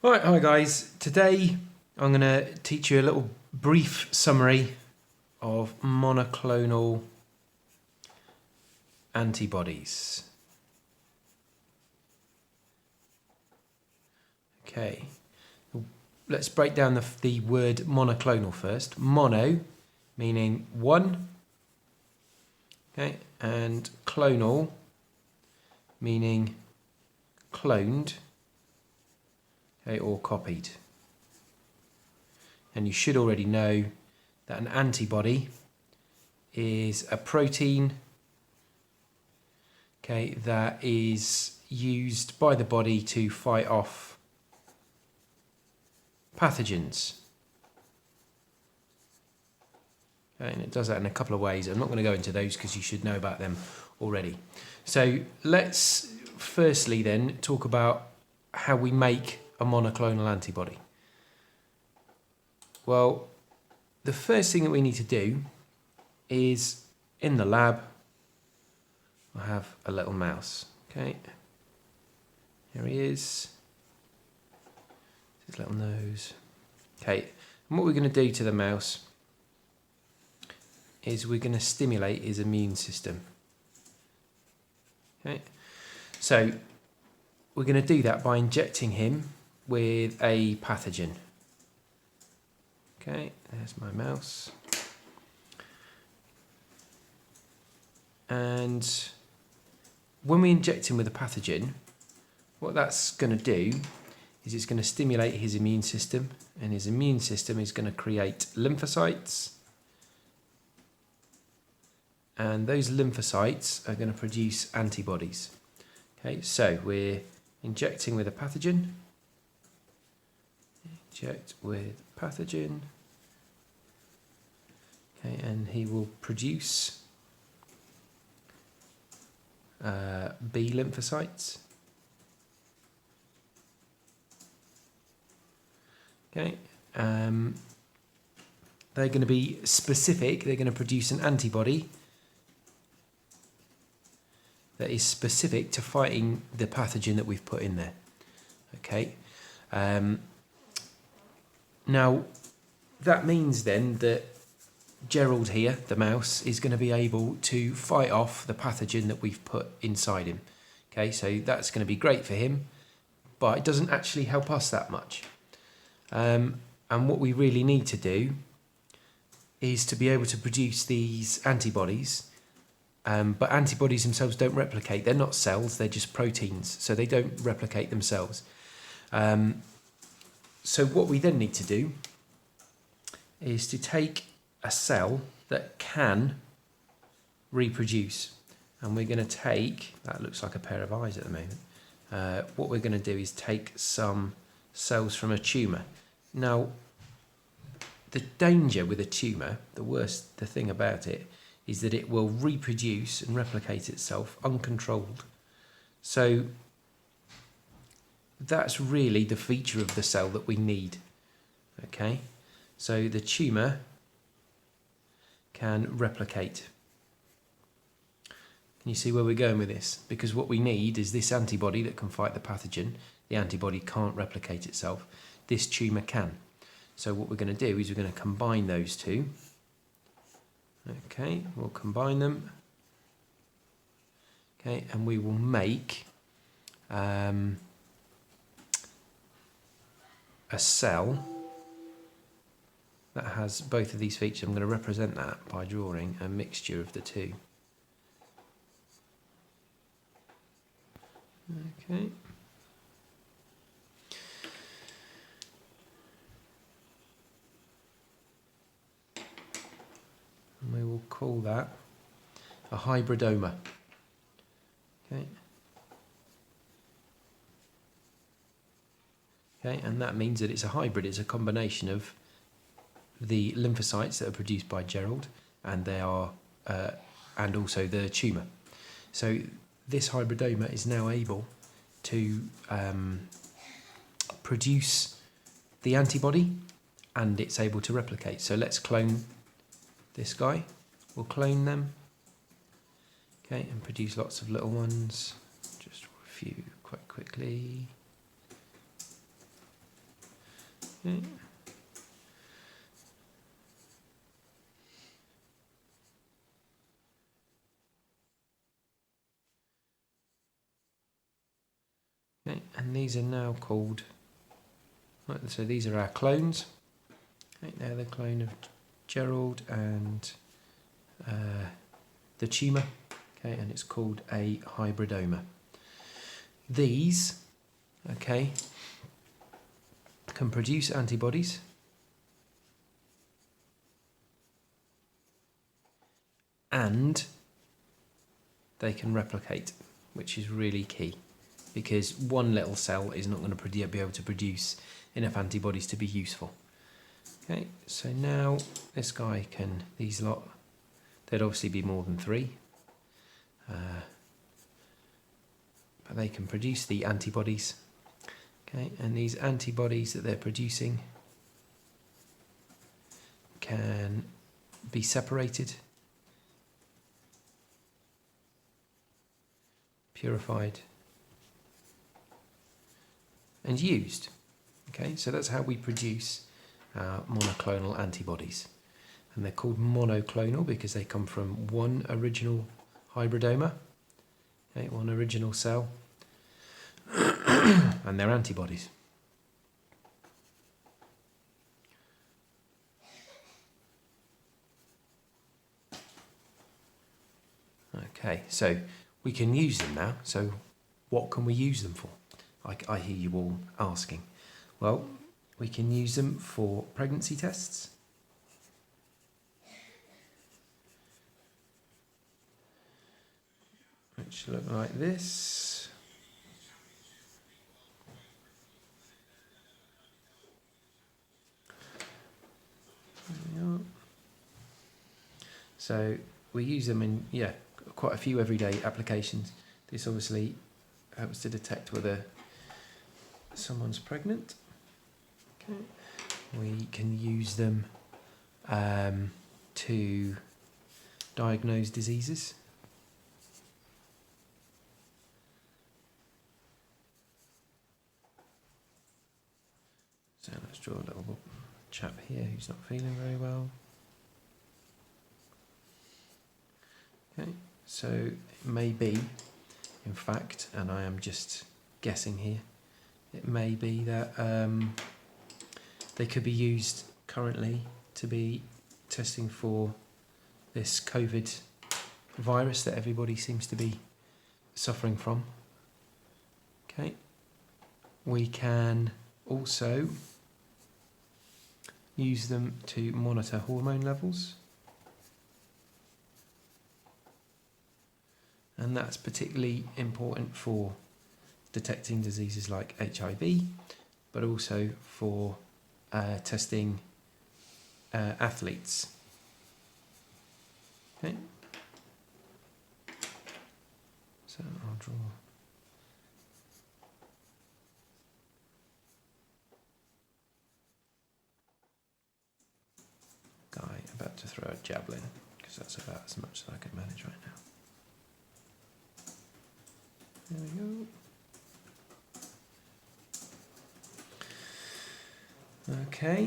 Right, hi guys. Today I'm going to teach you a little brief summary of monoclonal antibodies. Okay, let's break down the word monoclonal first. Mono meaning one, okay, and clonal meaning cloned, okay, or copied. And you should already know that an antibody is a protein, okay, that is used by the body to fight off pathogens. Okay, and it does that in a couple of ways. I'm not going to go into those because you should know about them already. So let's firstly then talk about how we make a monoclonal antibody. Well, the first thing that we need to do is, in the lab, I have a little mouse. Okay, here he is. His little nose. Okay, and what we're going to do to the mouse is we're going to stimulate his immune system. Okay, so we're going to do that by injecting him with a pathogen. Okay, there's my mouse. And when we inject him with a pathogen, what that's going to do is it's going to stimulate his immune system, and his immune system is going to create lymphocytes, and those lymphocytes are going to produce antibodies. Okay, so we're injecting with a pathogen, inject with pathogen, okay, and he will produce B lymphocytes. Okay, they're going to be specific. They're going to produce an antibody that is specific to fighting the pathogen that we've put in there. Okay, now that means then that Gerald here, the mouse, is going to be able to fight off the pathogen that we've put inside him. Okay, so that's going to be great for him, but it doesn't actually help us that much. And what we really need to do is to be able to produce these antibodies, but antibodies themselves don't replicate. They're not cells, they're just proteins, so they don't replicate themselves. So what we then need to do is to take a cell that can reproduce, and we're going to take, that looks like a pair of eyes at the moment, what we're going to do is take some cells from a tumour. Now, the danger with a tumour, the thing about it, is that it will reproduce and replicate itself uncontrolled. So that's really the feature of the cell that we need. Okay, so the tumour can replicate. Can you see where we're going with this? Because what we need is this antibody that can fight the pathogen. The antibody can't replicate itself. This tumour can. So what we're going to do is we're going to combine those two. Okay, we'll combine them. Okay, and we will make a cell that has both of these features. I'm going to represent that by drawing a mixture of the two. Okay. And we will call that a hybridoma. Okay. Okay, and that means that it's a hybrid. It's a combination of the lymphocytes that are produced by Gerald, and they are, and also the tumour. So this hybridoma is now able to produce the antibody, and it's able to replicate. So let's clone this guy. We'll clone them, okay, and produce lots of little ones. Just a few quite quickly. Okay. Okay, and these are now called, right, so these are our clones. Okay, they're the clone of Gerald and the tumour. Okay, and it's called a hybridoma. These, okay, can produce antibodies and they can replicate, which is really key, because one little cell is not going to be able to produce enough antibodies to be useful. Okay, so now this guy can, these lot, there'd obviously be more than 3, but they can produce the antibodies. Okay, and these antibodies that they're producing can be separated, purified, and used. Okay, so that's how we produce monoclonal antibodies. And they're called monoclonal because they come from one original hybridoma, okay, one original cell, and they're antibodies. Okay, so we can use them now. So what can we use them for? I hear you all asking. Well, we can use them for pregnancy tests. Which look like this. There we are. So we use them in, quite a few everyday applications. This obviously helps to detect whether someone's pregnant. Okay. We can use them to diagnose diseases. So let's draw a little chap here who's not feeling very well. Okay, so it may be, in fact, and I am just guessing here, it may be that they could be used currently to be testing for this COVID virus that everybody seems to be suffering from. Okay, we can also use them to monitor hormone levels, and that's particularly important for detecting diseases like HIV, but also for testing athletes. Okay, so I'll draw a guy about to throw a javelin, because that's about as much as I can manage right now. There we go. Okay.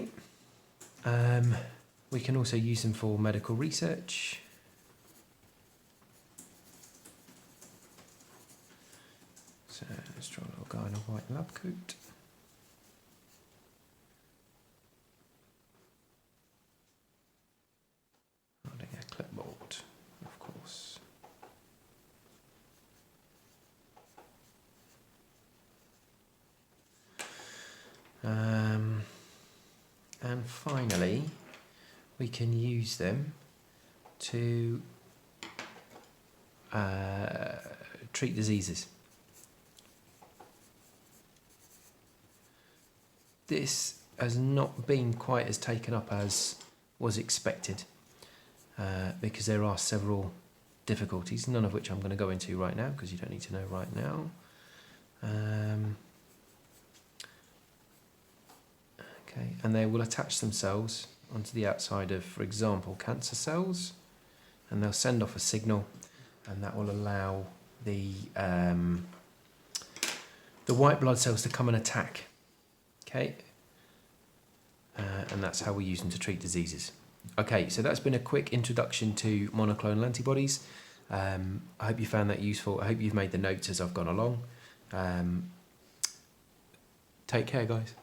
We can also use them for medical research. So let's draw a little guy in a white lab coat. Holding a clipboard, of course. And finally, we can use them to treat diseases. This has not been quite as taken up as was expected, because there are several difficulties, none of which I'm going to go into right now because you don't need to know right now. Okay, and they will attach themselves onto the outside of, for example, cancer cells, and they'll send off a signal, and that will allow the white blood cells to come and attack. Okay, and that's how we use them to treat diseases. Okay, so that's been a quick introduction to monoclonal antibodies. I hope you found that useful. I hope you've made the notes as I've gone along. Take care, guys.